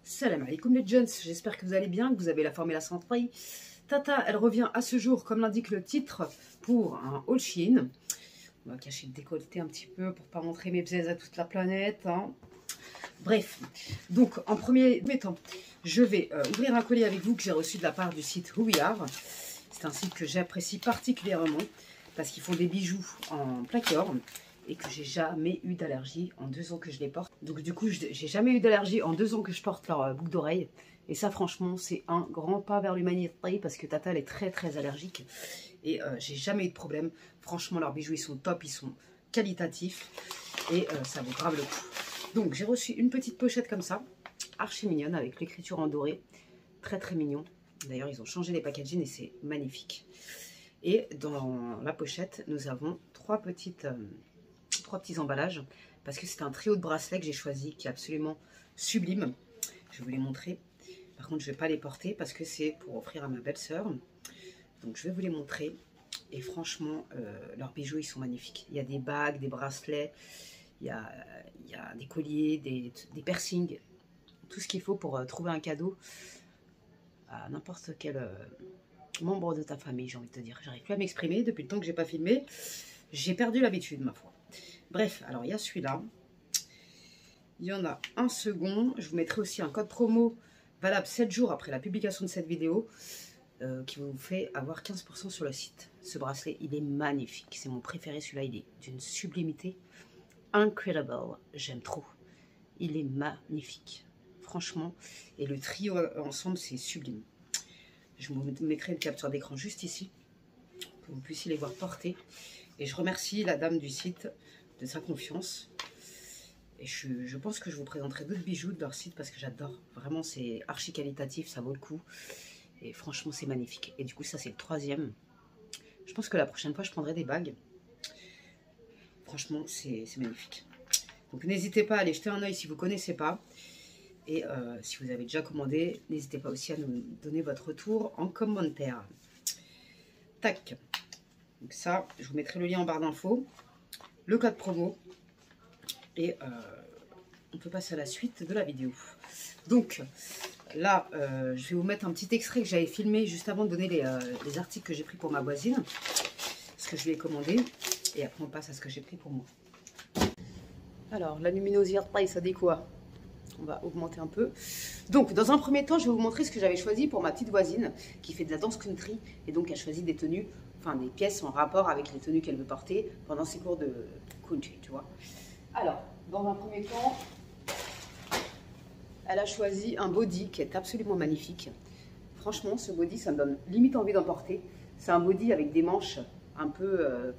Salam alaikum les gens, j'espère que vous allez bien, que vous avez la forme et la santé. Tata, elle revient à ce jour, comme l'indique le titre, pour un haul Shein. On va cacher le décolleté un petit peu pour pas montrer mes bzaises à toute la planète. Hein. Bref, donc en premier temps, je vais ouvrir un colis avec vous que j'ai reçu de la part du site Who We Are. C'est un site que j'apprécie particulièrement parce qu'ils font des bijoux en plaque-or et que j'ai jamais eu d'allergie en 2 ans que je les porte. Donc du coup, j'ai jamais eu d'allergie en 2 ans que je porte leur boucle d'oreille. Et ça, franchement, c'est un grand pas vers l'humanité parce que Tata, elle est très allergique. Et j'ai jamais eu de problème. Franchement, leurs bijoux, ils sont top, ils sont qualitatifs. Et ça vaut grave le coup. Donc, j'ai reçu une petite pochette comme ça, archi mignonne, avec l'écriture en doré. Très mignon. D'ailleurs, ils ont changé les packaging et c'est magnifique. Et dans la pochette, nous avons trois petits emballages. Parce que c'est un trio de bracelets que j'ai choisi, qui est absolument sublime. Je vais vous les montrer. Par contre, je ne vais pas les porter parce que c'est pour offrir à ma belle-sœur. Donc, je vais vous les montrer. Et franchement, leurs bijoux, ils sont magnifiques. Il y a des bagues, des bracelets, il y a des colliers, des piercings. Tout ce qu'il faut pour trouver un cadeau à n'importe quel membre de ta famille, j'ai envie de te dire. J'arrive plus à m'exprimer depuis le temps que j'ai pas filmé. J'ai perdu l'habitude, ma foi. Bref, alors il y a celui-là. Il y en a un second. Je vous mettrai aussi un code promo valable 7 jours après la publication de cette vidéo qui vous fait avoir 15% sur le site. Ce bracelet, il est magnifique. C'est mon préféré, celui-là. Il est d'une sublimité incredible. J'aime trop. Il est magnifique. Franchement. Et le trio ensemble, c'est sublime. Je vous mettrai une capture d'écran juste ici. Pour que vous puissiez les voir porter. Et je remercie la dame du site de sa confiance. Et je pense que je vous présenterai d'autres bijoux de leur site parce que j'adore. Vraiment, c'est archi qualitatif, ça vaut le coup. Et franchement, c'est magnifique. Et du coup, ça, c'est le troisième. Je pense que la prochaine fois, je prendrai des bagues. Franchement, c'est magnifique. Donc, n'hésitez pas à aller jeter un œil si vous ne connaissez pas. Et si vous avez déjà commandé, n'hésitez pas aussi à nous donner votre retour en commentaire. Tac. Donc ça, je vous mettrai le lien en barre d'infos. Le code promo. Et on peut passer à la suite de la vidéo. Donc là, je vais vous mettre un petit extrait que j'avais filmé juste avant de donner les articles que j'ai pris pour ma voisine. Ce que je lui ai commandé. Et après, on passe à ce que j'ai pris pour moi. Alors, la luminosité, ça dit quoi? On va augmenter un peu. Donc, dans un premier temps, je vais vous montrer ce que j'avais choisi pour ma petite voisine qui fait de la danse country. Et donc, elle choisit des tenues, enfin des pièces en rapport avec les tenues qu'elle veut porter pendant ses cours de country, tu vois. Alors, dans un premier temps, elle a choisi un body qui est absolument magnifique. Franchement, ce body, ça me donne limite envie d'en porter. C'est un body avec des manches un peu,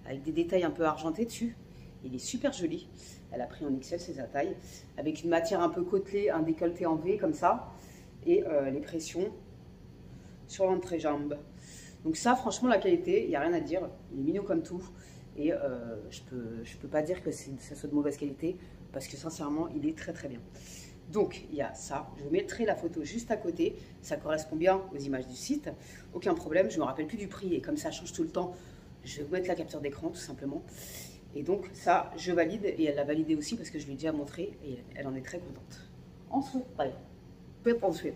avec des détails un peu argentés dessus. Il est super joli. Elle a pris en XL, c'est sa taille. Avec une matière un peu côtelée, un décolleté en V comme ça. Et les pressions sur l'entrejambe. Donc ça, franchement, la qualité, il n'y a rien à dire. Il est mignon comme tout. Et je peux pas dire que ça soit de mauvaise qualité. Parce que sincèrement, il est très bien. Donc, il y a ça. Je vous mettrai la photo juste à côté. Ça correspond bien aux images du site. Aucun problème. Je ne me rappelle plus du prix. Et comme ça change tout le temps, je vais vous mettre la capture d'écran, tout simplement. Et donc, ça, je valide. Et elle l'a validé aussi parce que je lui ai déjà montré. Et elle en est très contente. Ensuite,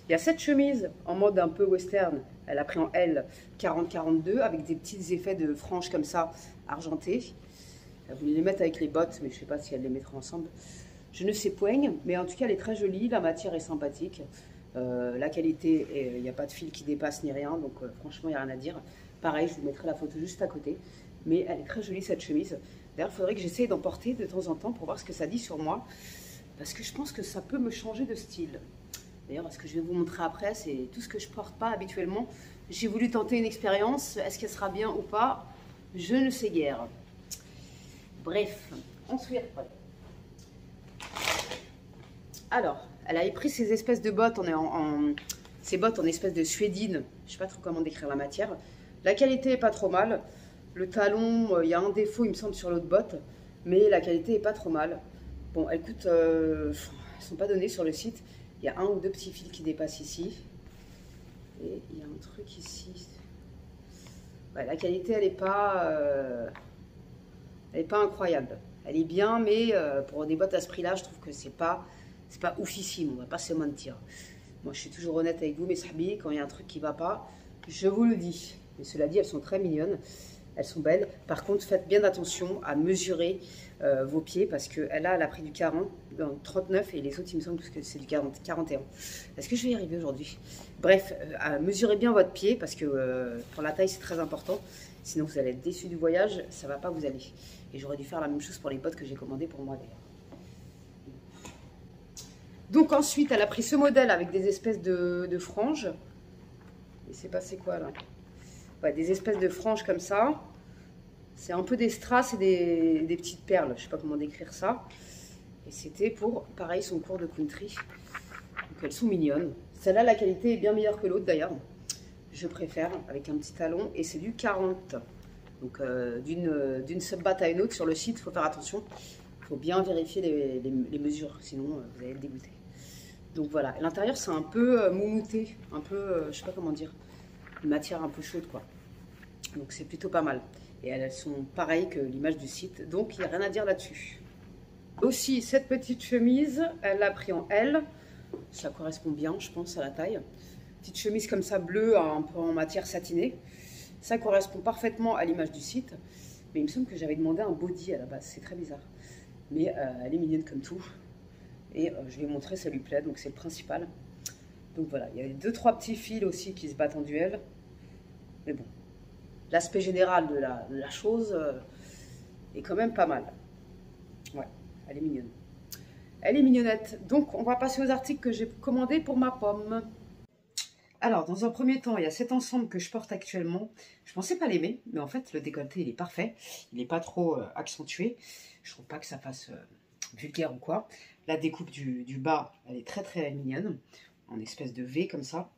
il y a cette chemise en mode un peu western. Elle a pris en L 40-42 avec des petits effets de franges comme ça, argentées. Elle voulait les mettre avec les bottes, mais je ne sais pas si elle les mettra ensemble. Je ne sais point, mais en tout cas, elle est très jolie. La matière est sympathique. La qualité, il n'y a pas de fil qui dépasse ni rien. Donc, franchement, il n'y a rien à dire. Pareil, je vous mettrai la photo juste à côté. Mais elle est très jolie, cette chemise. D'ailleurs, il faudrait que j'essaye d'en porter de temps en temps pour voir ce que ça dit sur moi. Parce que je pense que ça peut me changer de style. D'ailleurs, ce que je vais vous montrer après, c'est tout ce que je ne porte pas habituellement. J'ai voulu tenter une expérience. Est-ce qu'elle sera bien ou pas? Je ne sais guère. Bref, ensuite... Alors, elle avait pris ces espèces de bottes, ces bottes en espèce de suédine. Je ne sais pas trop comment décrire la matière. La qualité n'est pas trop mal. Le talon, il y a un défaut, il me semble, sur l'autre botte. Mais la qualité n'est pas trop mal. Bon, elles coûtent... elles ne sont pas données sur le site. Il y a un ou deux petits fils qui dépassent ici. Et il y a un truc ici. Ouais, la qualité, elle n'est pas incroyable. Elle est bien, mais pour des bottes à ce prix-là, je trouve que c'est pas c'est pas oufissime, on va pas se mentir. Moi, je suis toujours honnête avec vous, mes sahbis, quand il y a un truc qui va pas, je vous le dis. Mais cela dit, elles sont très mignonnes, elles sont belles. Par contre, faites bien attention à mesurer vos pieds, parce qu'elle a pris du 40, donc 39, et les autres, il me semble que c'est du 40, 41. Est-ce que je vais y arriver aujourd'hui? Bref, mesurez bien votre pied, parce que pour la taille, c'est très important. Sinon, vous allez être déçus du voyage, ça va pas vous aller. Et j'aurais dû faire la même chose pour les bottes que j'ai commandées pour moi, d'ailleurs. Donc ensuite, elle a pris ce modèle avec des espèces de franges. Et c'est passé quoi, là? Ouais, des espèces de franges comme ça. C'est un peu des strass et des petites perles. Je sais pas comment décrire ça. Et c'était pour, pareil, son cours de country. Donc elles sont mignonnes. Celle-là, la qualité est bien meilleure que l'autre d'ailleurs. Je préfère, avec un petit talon. Et c'est du 40. Donc d'une sub-batte à une autre sur le site, il faut faire attention. Il faut bien vérifier les mesures, sinon vous allez être dégoûté. Donc voilà, l'intérieur c'est un peu moumouté, un peu, je sais pas comment dire, une matière un peu chaude quoi. Donc c'est plutôt pas mal. Et elles sont pareilles que l'image du site, donc il n'y a rien à dire là-dessus. Aussi, cette petite chemise, elle l'a pris en L. Ça correspond bien, je pense, à la taille. Petite chemise comme ça, bleue, un peu en matière satinée. Ça correspond parfaitement à l'image du site. Mais il me semble que j'avais demandé un body à la base, c'est très bizarre. Mais elle est mignonne comme tout. Et je vais montrer, ça lui plaît, donc c'est le principal. Donc voilà, il y a 2-3 petits fils aussi qui se battent en duel. Mais bon, l'aspect général de la chose est quand même pas mal. Ouais, elle est mignonne. Elle est mignonnette. Donc on va passer aux articles que j'ai commandés pour ma pomme. Alors, dans un premier temps, il y a cet ensemble que je porte actuellement. Je pensais pas l'aimer, mais en fait, le décolleté, il est parfait. Il n'est pas trop accentué. Je trouve pas que ça fasse vulgaire ou quoi. La découpe du bas, elle est très très mignonne, en espèce de V comme ça.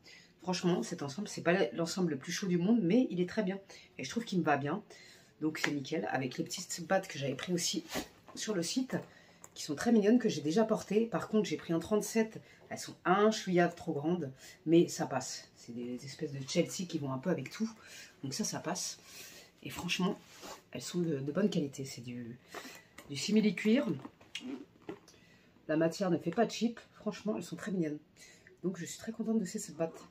Franchement, cet ensemble, c'est pas l'ensemble le plus chaud du monde, mais il est très bien. Et je trouve qu'il me va bien. Donc c'est nickel, avec les petites battes que j'avais pris aussi sur le site, qui sont très mignonnes, que j'ai déjà portées. Par contre, j'ai pris un 37, elles sont un chouïa trop grandes, mais ça passe. C'est des espèces de Chelsea qui vont un peu avec tout, donc ça passe. Et franchement, elles sont de bonne qualité. C'est du simili-cuir. La matière ne fait pas cheap. Franchement, elles sont très mignonnes. Donc, je suis très contente de ces battes.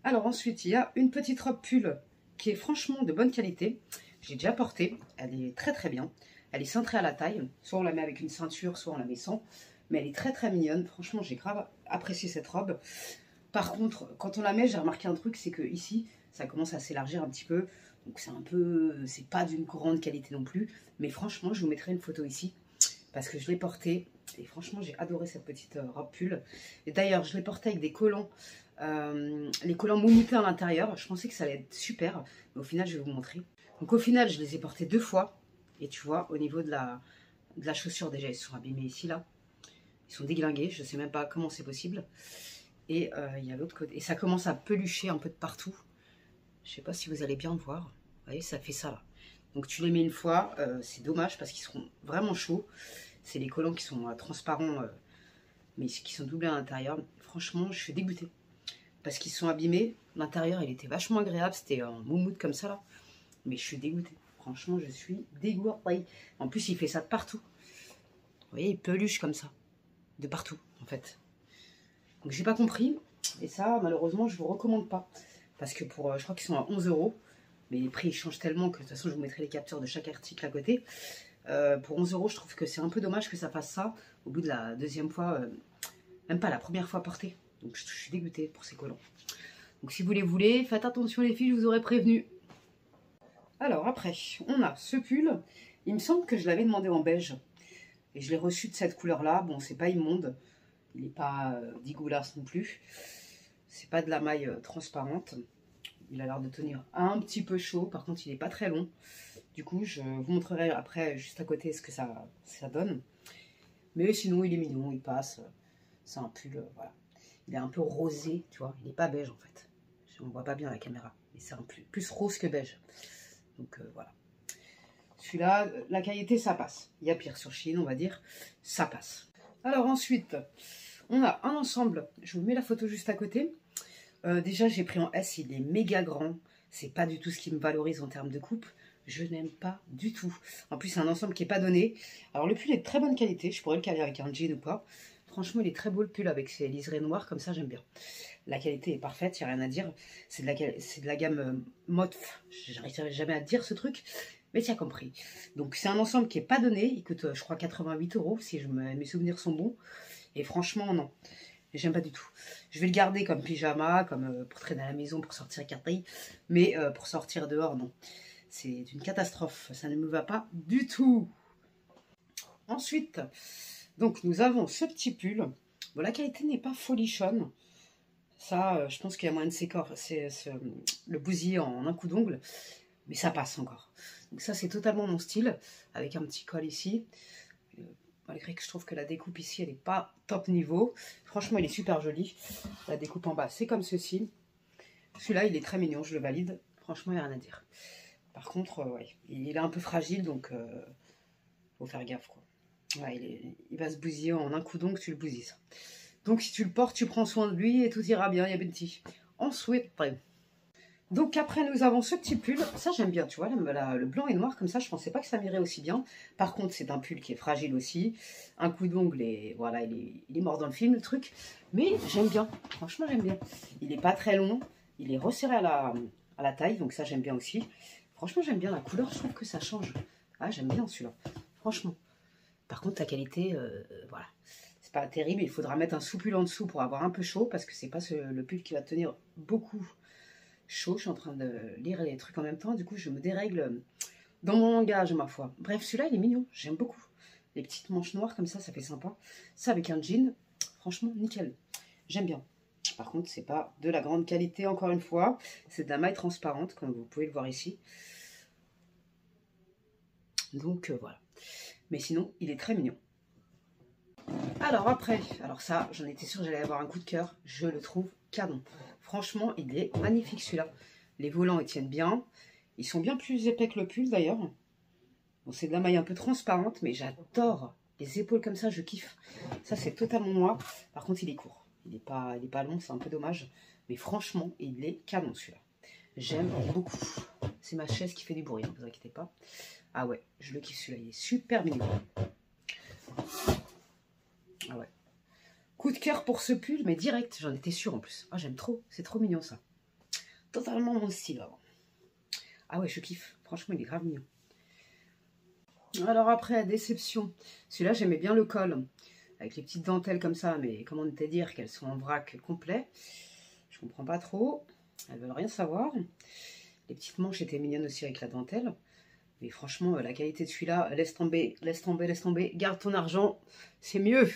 Alors, ensuite, il y a une petite robe pull qui est franchement de bonne qualité. J'ai déjà porté. Elle est très, très bien. Elle est cintrée à la taille. Soit on la met avec une ceinture, soit on la met sans. Mais elle est très, très mignonne. Franchement, j'ai grave apprécié cette robe. Par contre, quand on la met, j'ai remarqué un truc, c'est que ici, ça commence à s'élargir un petit peu. Donc, c'est un peu... c'est pas d'une grande qualité non plus. Mais franchement, je vous mettrai une photo ici. Parce que je l'ai portée. Et franchement, j'ai adoré cette petite robe pull. Et d'ailleurs, je l'ai portée avec des collants. Les collants moumoutés à l'intérieur. Je pensais que ça allait être super. Mais au final, je vais vous montrer. Donc au final, je les ai portés 2 fois. Et tu vois, au niveau de la chaussure, déjà, ils se sont abîmés ici, là. Ils sont déglingués. Je ne sais même pas comment c'est possible. Et il y a l'autre côté. Et ça commence à pelucher un peu de partout. Je ne sais pas si vous allez bien voir. Vous voyez, ça fait ça, là. Donc tu les mets une fois. C'est dommage parce qu'ils seront vraiment chauds. C'est les collants qui sont transparents, mais qui sont doublés à l'intérieur. Franchement, je suis dégoûtée. Parce qu'ils sont abîmés. L'intérieur, il était vachement agréable. C'était un moumoute comme ça, là. Mais je suis dégoûtée. Franchement, je suis dégoûtée. En plus, il fait ça de partout. Vous voyez, il peluche comme ça. De partout, en fait. Donc, j'ai pas compris. Et ça, malheureusement, je vous recommande pas. Parce que pour, je crois qu'ils sont à 11 €. Mais les prix, ils changent tellement que de toute façon, je vous mettrai les captures de chaque article à côté. Pour 11 €, je trouve que c'est un peu dommage que ça fasse ça au bout de la deuxième fois, même pas la première fois portée. Donc je suis dégoûtée pour ces collants. Donc si vous les voulez, faites attention les filles, je vous aurais prévenu. Alors après, on a ce pull. Il me semble que je l'avais demandé en beige. Et je l'ai reçu de cette couleur-là. Bon, c'est pas immonde. Il n'est pas dégueulasse non plus. C'est pas de la maille transparente. Il a l'air de tenir un petit peu chaud. Par contre, il n'est pas très long. Du coup, je vous montrerai après, juste à côté, ce que ça donne. Mais sinon, il est mignon, il passe. C'est un pull, voilà. Il est un peu rosé, tu vois. Il n'est pas beige, en fait. On ne voit pas bien à la caméra. Mais c'est un plus rose que beige. Donc, voilà. Celui-là, la qualité, ça passe. Il y a pire sur Chine, on va dire. Ça passe. Alors, ensuite, on a un ensemble. Je vous mets la photo juste à côté. Déjà, j'ai pris en S. Il est méga grand. C'est pas du tout ce qui me valorise en termes de coupe. Je n'aime pas du tout. En plus, c'est un ensemble qui n'est pas donné. Alors, le pull est de très bonne qualité. Je pourrais le caler avec un jean ou pas. Franchement, il est très beau le pull avec ses liserés noirs, comme ça, j'aime bien. La qualité est parfaite, il n'y a rien à dire. C'est de la gamme Motf. J'arrive jamais à dire ce truc, mais tu as compris. Donc, c'est un ensemble qui n'est pas donné. Il coûte, je crois, 88 €, si mes souvenirs sont bons. Et franchement, non. J'aime pas du tout. Je vais le garder comme pyjama, comme pour traîner à la maison, pour sortir à Carteil. Mais pour sortir dehors, non. C'est une catastrophe. Ça ne me va pas du tout. Ensuite, donc nous avons ce petit pull. Bon, la qualité n'est pas folichonne. Ça, je pense qu'il y a moyen de c'est le bousiller en un coup d'ongle. Mais ça passe encore. Donc ça, c'est totalement mon style. Avec un petit col ici. Malgré que je trouve que la découpe ici, elle n'est pas top niveau. Franchement, il est super joli. La découpe en bas, c'est comme ceci. Celui-là, il est très mignon, je le valide. Franchement, il n'y a rien à dire. Par contre, ouais, il est un peu fragile, donc faut faire gaffe, quoi. Ouais, il va se bousiller en un coup d'ongle, tu le bousilles, ça. Donc, si tu le portes, tu prends soin de lui et tout ira bien, il y a Benty. Ensuite, donc après, nous avons ce petit pull. Ça, j'aime bien, tu vois, le blanc et noir, comme ça, je pensais pas que ça m'irait aussi bien. Par contre, c'est un pull qui est fragile aussi. Un coup d'ongle, et voilà, il est mort dans le film, le truc. Mais j'aime bien, franchement, j'aime bien. Il n'est pas très long, il est resserré à la taille, donc ça, j'aime bien aussi. Franchement, j'aime bien la couleur, je trouve que ça change. Ah, j'aime bien celui-là, franchement. Par contre, la qualité, voilà, c'est pas terrible. Il faudra mettre un sous-pull en dessous pour avoir un peu chaud, parce que c'est pas le pull qui va tenir beaucoup chaud. Je suis en train de lire les trucs en même temps, du coup je me dérègle dans mon langage, ma foi. Bref, celui-là il est mignon, j'aime beaucoup. Les petites manches noires comme ça fait sympa. Ça avec un jean, franchement nickel, j'aime bien. Par contre, c'est pas de la grande qualité, encore une fois. C'est de la maille transparente, comme vous pouvez le voir ici. Donc voilà. Mais sinon, il est très mignon. Alors après, alors ça, j'en étais sûre que j'allais avoir un coup de cœur. Je le trouve canon. Franchement, il est magnifique celui-là. Les volants, ils tiennent bien. Ils sont bien plus épais que le pull d'ailleurs. Bon, c'est de la maille un peu transparente, mais j'adore les épaules comme ça, je kiffe. Ça, c'est totalement moi. Par contre, il est court. Il est pas long, c'est un peu dommage. Mais franchement, il est canon celui-là. J'aime beaucoup. C'est ma chaise qui fait du bruit, ne vous inquiétez pas. Ah ouais, je le kiffe celui-là, il est super mignon. Ah ouais. Coup de cœur pour ce pull, mais direct, j'en étais sûre en plus. Ah, j'aime trop, c'est trop mignon ça. Totalement mon style. Ah ouais, je kiffe. Franchement, il est grave mignon. Alors après, déception. Celui-là, j'aimais bien le col. Avec les petites dentelles comme ça, mais comment te dire qu'elles sont en vrac complet. Je comprends pas trop. Elles veulent rien savoir. Les petites manches étaient mignonnes aussi avec la dentelle. Mais franchement, la qualité de celui-là, laisse tomber, laisse tomber, laisse tomber. Garde ton argent, c'est mieux.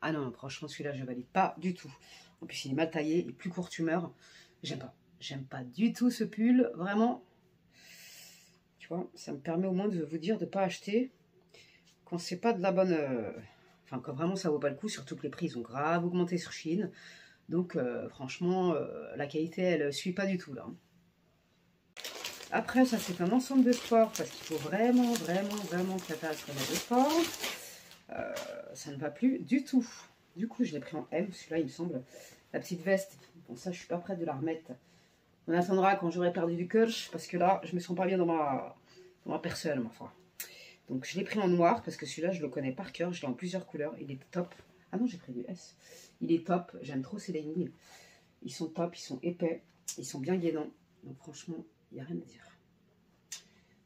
Ah non, franchement, celui-là, je valide pas du tout. En plus, il est mal taillé, il est plus court tumeur. J'aime pas. J'aime pas du tout ce pull. Vraiment. Tu vois, ça me permet au moins de vous dire de ne pas acheter quand c'est pas de la bonne... Enfin, quand vraiment ça vaut pas le coup, surtout que les prix ils ont grave augmenté sur Chine. Donc, franchement, la qualité, elle suit pas du tout, là. Après, ça, c'est un ensemble de sport, parce qu'il faut vraiment que la taille se remette de sport. Ça ne va plus du tout. Du coup, je l'ai pris en M, celui-là, il me semble. La petite veste, bon, ça, je suis pas prête de la remettre. On attendra quand j'aurai perdu du curch, parce que là, je me sens pas bien dans ma personne, ma foi. Donc, je l'ai pris en noir, parce que celui-là, je le connais par cœur. Je l'ai en plusieurs couleurs, il est top. Ah non, j'ai pris du S. Il est top, j'aime trop ces leggings. Ils sont top, ils sont épais, ils sont bien gainants. Donc, franchement, il n'y a rien à dire.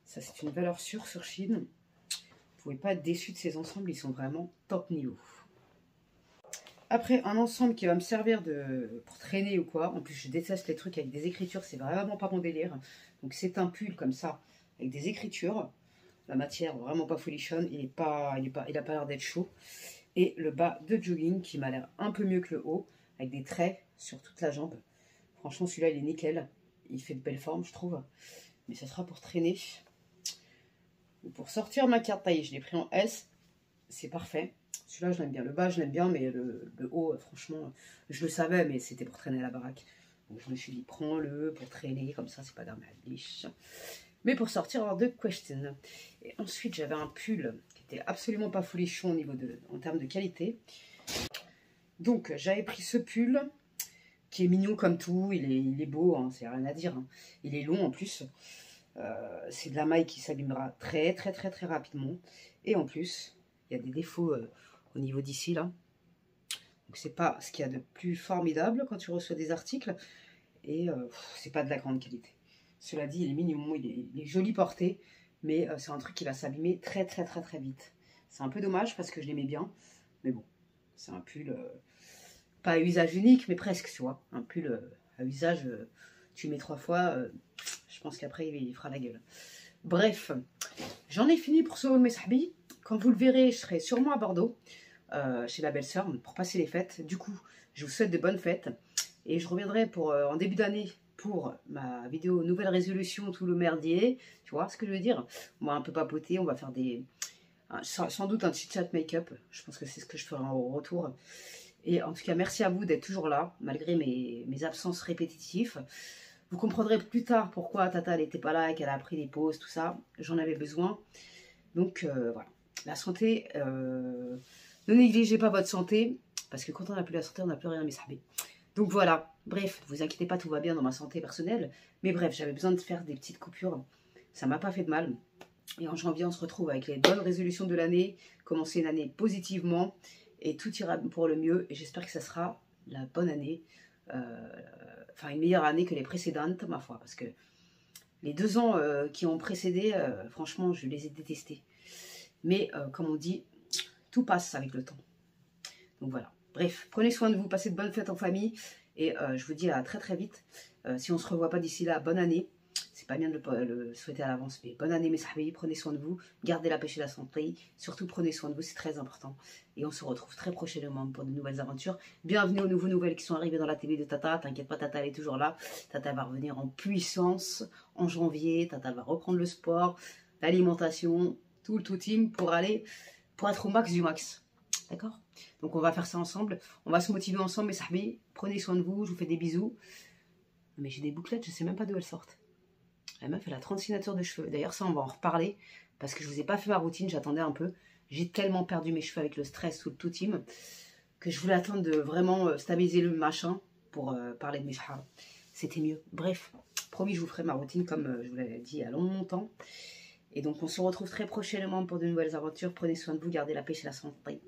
Ça, c'est une valeur sûre sur Chine. Vous ne pouvez pas être déçu de ces ensembles, ils sont vraiment top niveau. Après, un ensemble qui va me servir pour traîner ou quoi. En plus, je déteste les trucs avec des écritures, c'est vraiment pas mon délire. Donc, c'est un pull comme ça, avec des écritures. La matière, vraiment pas folichonne, il a pas l'air d'être chaud. Et le bas de jogging qui m'a l'air un peu mieux que le haut, avec des traits sur toute la jambe. Franchement, celui-là, il est nickel. Il fait de belles formes, je trouve. Mais ça sera pour traîner. Pour sortir ma carte taille, je l'ai pris en S. C'est parfait. Celui-là, je l'aime bien. Le bas, je l'aime bien, mais le haut, franchement, je le savais, mais c'était pour traîner la baraque. Donc, je me suis dit, prends-le pour traîner, comme ça, c'est pas dramatique. Mais pour sortir hors de question. Et ensuite, j'avais un pull qui était absolument pas folichon en termes de qualité. Donc, j'avais pris ce pull, qui est mignon comme tout. Il est beau, hein, c'est rien à dire. Hein. Il est long en plus. C'est de la maille qui s'allumera très rapidement. Et en plus, il y a des défauts au niveau d'ici, là. Donc c'est pas ce qu'il y a de plus formidable quand tu reçois des articles. Et c'est pas de la grande qualité. Cela dit, il est mignon, il est joli porté, mais c'est un truc qui va s'abîmer très très très très vite. C'est un peu dommage parce que je l'aimais bien, mais bon, c'est un pull, pas à usage unique, mais presque, tu vois. Un pull à usage, tu mets 3 fois, je pense qu'après il fera la gueule. Bref, j'en ai fini pour ce haul mes sahbi. Quand vous le verrez, je serai sûrement à Bordeaux, chez la belle-sœur, pour passer les fêtes. Du coup, je vous souhaite de bonnes fêtes. Et je reviendrai en début d'année pour ma vidéo nouvelle résolution, tout le merdier. Tu vois ce que je veux dire? On va un peu papoter, on va faire sans doute un chit-chat make-up. Je pense que c'est ce que je ferai en retour. Et en tout cas, merci à vous d'être toujours là, malgré mes absences répétitives. Vous comprendrez plus tard pourquoi Tata n'était pas là et qu'elle a pris des pauses, tout ça. J'en avais besoin. Donc voilà. La santé, ne négligez pas votre santé. Parce que quand on n'a plus la santé, on n'a plus rien, mes sahbés. Donc voilà, bref, ne vous inquiétez pas, tout va bien dans ma santé personnelle. Mais bref, j'avais besoin de faire des petites coupures. Ça m'a pas fait de mal. Et en janvier, on se retrouve avec les bonnes résolutions de l'année. Commencer une année positivement. Et tout ira pour le mieux. Et j'espère que ça sera la bonne année. Enfin, une meilleure année que les précédentes, ma foi. Parce que les 2 ans qui ont précédé, franchement, je les ai détestés. Mais comme on dit, tout passe avec le temps. Donc voilà. Bref, prenez soin de vous, passez de bonnes fêtes en famille. Et je vous dis à très très vite. Si on ne se revoit pas d'ici là, bonne année. C'est pas bien de le souhaiter à l'avance, mais bonne année mes sahbis, prenez soin de vous. Gardez la pêche et la santé. Surtout prenez soin de vous, c'est très important. Et on se retrouve très prochainement pour de nouvelles aventures. Bienvenue aux nouveaux nouvelles qui sont arrivées dans la télé de Tata. T'inquiète pas, Tata elle est toujours là. Tata va revenir en puissance en janvier. Tata va reprendre le sport, l'alimentation, tout le tout team pour être au max du max. D'accord? Donc on va faire ça ensemble. On va se motiver ensemble, mes sahbis. Prenez soin de vous, je vous fais des bisous. Mais j'ai des bouclettes, je sais même pas d'où elles sortent. La meuf, elle a 36 natures de cheveux. D'ailleurs, ça, on va en reparler. Parce que je vous ai pas fait ma routine, j'attendais un peu. J'ai tellement perdu mes cheveux avec le stress, tout le tout team, que je voulais attendre de vraiment stabiliser le machin pour parler de mes cheveux. C'était mieux. Bref, promis, je vous ferai ma routine comme je vous l'avais dit il y a longtemps. Et donc, on se retrouve très prochainement pour de nouvelles aventures. Prenez soin de vous, gardez la pêche et la santé.